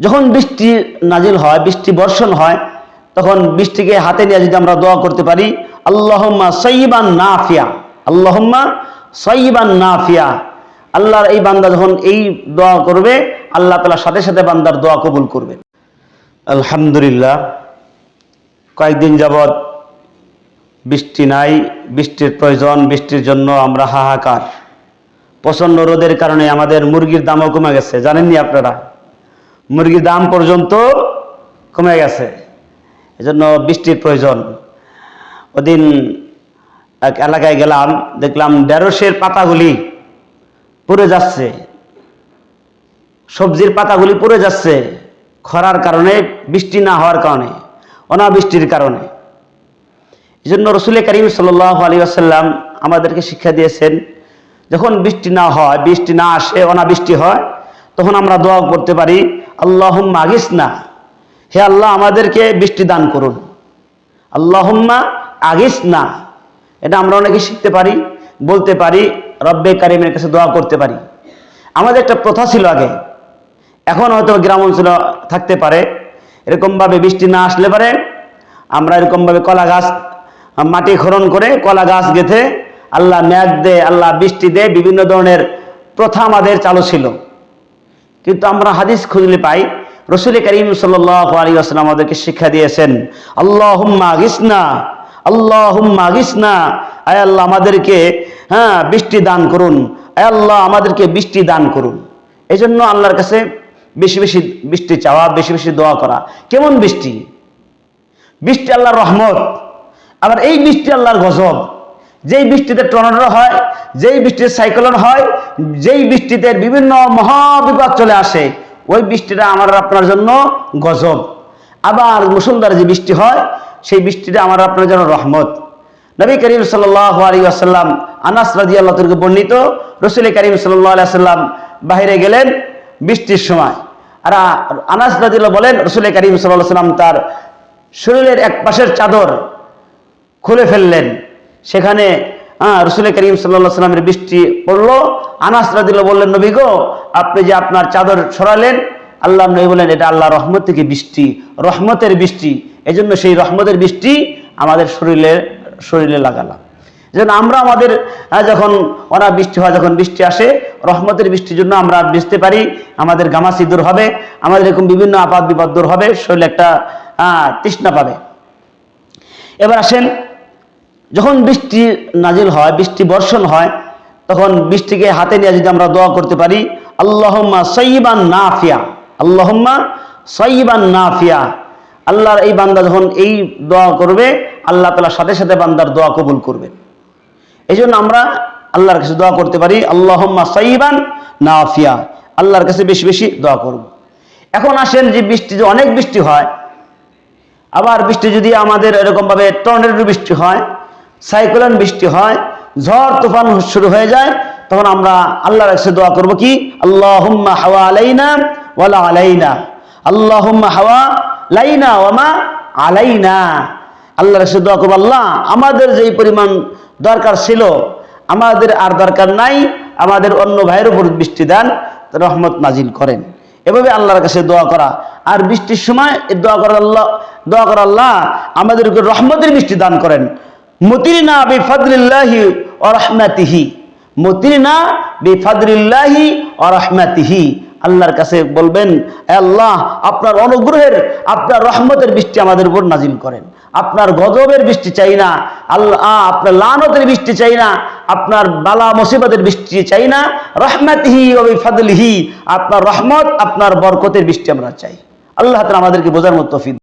যখন বৃষ্টি নাজিল হয়, বৃষ্টি বর্ষণ হয়, তখন বৃষ্টিকে হাতে নিয়ে যদি আমরা দোয়া করতে পারি, আল্লাহুম্মা সাইয়্যিবান নাফিয়া, আল্লাহুম্মা সাইয়্যিবান নাফিয়া। আল্লাহর এই বান্দা যখন এই দোয়া করবে, আল্লাহ তাআলা সাথে সাথে বান্দার দোয়া কবুল করবে। আলহামদুলিল্লাহ, কয়েকদিন যাবৎ বৃষ্টি নাই, বৃষ্টির প্রয়োজন, বৃষ্টির জন্য আমরা হাহাকার। প্রচণ্ড রোদের কারণে আমাদের মুরগির দামও কমে গেছে, জানেননি আপনারা? মুরগির দাম পর্যন্ত কমে গেছে, এজন্য বৃষ্টির প্রয়োজন। ওদিন এক এলাকায় গেলাম, দেখলাম ঢেঁড়সের পাতাগুলি পুড়ে যাচ্ছে, সবজির পাতাগুলি পুড়ে যাচ্ছে খরার কারণে, বৃষ্টি না হওয়ার কারণে, অনাবৃষ্টির কারণে। এই জন্য রাসূল কারীম সাল্লাল্লাহু আলাইহি ওয়াসাল্লাম আমাদেরকে শিক্ষা দিয়েছেন, যখন বৃষ্টি না হয়, বৃষ্টি না আসে, অনাবৃষ্টি হয়, তখন আমরা দোয়া করতে পারি, আল্লাহুম্মা আগিসনা, হে আল্লাহ আমাদেরকে বৃষ্টি দান করুন। আল্লাহুম্মা আগিসনা, এটা আমরা অনেকে শিখতে পারি, বলতে পারি, রব্বে কারিমের কাছে দোয়া করতে পারি। আমাদের একটা প্রথা ছিল আগে, এখন হয়তো গ্রাম অঞ্চলে থাকতে পারে, এরকমভাবে বৃষ্টি না আসলে পারে আমরা এরকমভাবে কলা গাছ, মাটি খনন করে কলা গাছ গেঁথে আল্লাহ মেঘ দে, আল্লাহ বৃষ্টি দে, বিভিন্ন ধরনের প্রথা আমাদের চালু ছিল। কিন্তু আমরা হাদিস খুঁজলে পাই, রাসূল কারীম সাল্লাল্লাহু আলাইহি ওয়াসাল্লাম আমাদেরকে শিক্ষা দিয়েছেন, আল্লাহুম্মা আগিসনা, আল্লাহুম্মা আগিসনা, আয় আল্লাহ আমাদেরকে বৃষ্টি দান করুন, আয় আল্লাহ আমাদেরকে বৃষ্টি দান করুন। এই জন্য আল্লাহর কাছে বেশি বেশি বৃষ্টি চাওয়া, বেশি বেশি দোয়া করা। কেমন বৃষ্টি? বৃষ্টি আল্লাহর রহমত, আবার এই বৃষ্টি আল্লাহর গজব। যেই বৃষ্টিতে টর্নেডো হয়, যেই বৃষ্টিতে সাইক্লোন হয়, যেই বৃষ্টিতে বিভিন্ন মহাবিপদ চলে আসে, ওই বৃষ্টিটা আমার আপনার জন্য গজব। আবার মুষলধারে যে বৃষ্টি হয়, সেই বৃষ্টিটা আমার আপনার জন্য রহমত। নবী করিম সাল্লাল্লাহু আলাইহি ওয়াসাল্লাম, আনাস রাদিয়াল্লাহু তাআলা থেকে বর্ণিত, রাসূল করিম সাল্লাল্লাহু আলাইহি ওয়াসাল্লাম বাইরে গেলেন বৃষ্টির সময়, আর আনাস রাদিয়াল্লাহু বলেন, রাসূল করিম সাল্লাল্লাহু আলাইহি ওয়াসাল্লাম তার শরীরের এক পাশের চাদর খুলে ফেললেন। সেখানে রাসূল করিম সাল্লাল্লাহু আলাইহি ওয়াসাল্লামের বৃষ্টি পড়লো। আনাস রাদিয়াল্লাহু বললেন, নবী গো, আপনি যে আপনার চাদর সরালেন, আল্লাহ নবী বলেন, এটা আল্লাহ রহমত থেকে বৃষ্টি, রহমতের বৃষ্টি। এজন্য সেই রহমতের বৃষ্টি আমাদের শরীরে লাগালাম। যেন আমরা আমাদের যখন অনাবৃষ্টি হয়, যখন বৃষ্টি আসে, রহমতের বৃষ্টির জন্য আমরা বুঝতে পারি, আমাদের গামাসি দূর হবে, আমাদের এরকম বিভিন্ন আপাত বিপদ দূর হবে, শরীরে একটা তৃষ্ণা পাবে। এবার আসেন, যখন বৃষ্টি নাজিল হয়, বৃষ্টি বর্ষণ হয়, তখন বৃষ্টিকে হাতে নিয়ে যদি আমরা দোয়া করতে পারি, আল্লাহুম্মা সাইয়্যিবান নাফিয়া, আল্লাহুম্মা সাইয়্যিবান নাফিয়া। আল্লাহর এই বান্দা যখন এই দোয়া করবে, আল্লাহ তাআলা সাথে সাথে বান্দার দোয়া কবুল করবেন। এই জন্য আমরা আল্লাহর কাছে দোয়া করতে পারি, আল্লাহুম্মা সাইয়্যিবান নাফিয়া, আল্লাহর কাছে বেশি বেশি দোয়া করব। এখন আসেন, যে বৃষ্টি, যে অনেক বৃষ্টি হয়, আবার বৃষ্টি যদি আমাদের এরকমভাবে টর্নেডো বৃষ্টি হয়, সাইক্লোন বৃষ্টি হয়, ঝড় তুফান শুরু হয়ে যায়, তখন আমরা আল্লাহর কাছে দোয়া করব কি, আল্লাহুম্মা হাওয়া আলাইনা ওয়ালা আলাইনা, আল্লাহুম্মা হাওয়া লাইনা ওয়া মা আলাইনা। আল্লাহর কাছে দোয়া করব, আল্লাহ আমাদের যেই পরিমাণ দরকার ছিল, আমাদের আর দরকার নাই, আমাদের অন্য ভাইয়ের উপর বৃষ্টি দেন, রহমত নাজিল করেন। এভাবে আল্লাহর কাছে দোয়া করা। আর বৃষ্টির সময় দোয়া করা, আল্লাহ আমাদের উপর রহমতের বৃষ্টি দান করেন। মুতিরনা বিফাদলিল্লাহি ওয়া রাহমাতিহি, মুতিরনা বিফাদলিল্লাহি ওয়া রাহমাতিহি। আল্লাহর কাছে বলবেন, হে আল্লাহ আপনার অনুগ্রহের, আপনার রহমতের বৃষ্টি আমাদের উপর নাজিল করেন। আপনার গজবের বৃষ্টি চাই না আল্লাহ, আপনার লানতের বৃষ্টি চাই না, আপনার বালা মুসিবতের বৃষ্টি চাই না, রহমাতিহি ওয়া বিফাদলিহি, আপনার রহমত, আপনার বরকতের বৃষ্টি আমরা চাই। আল্লাহ তাআলা আমাদেরকে বোঝার মতো তৌফিক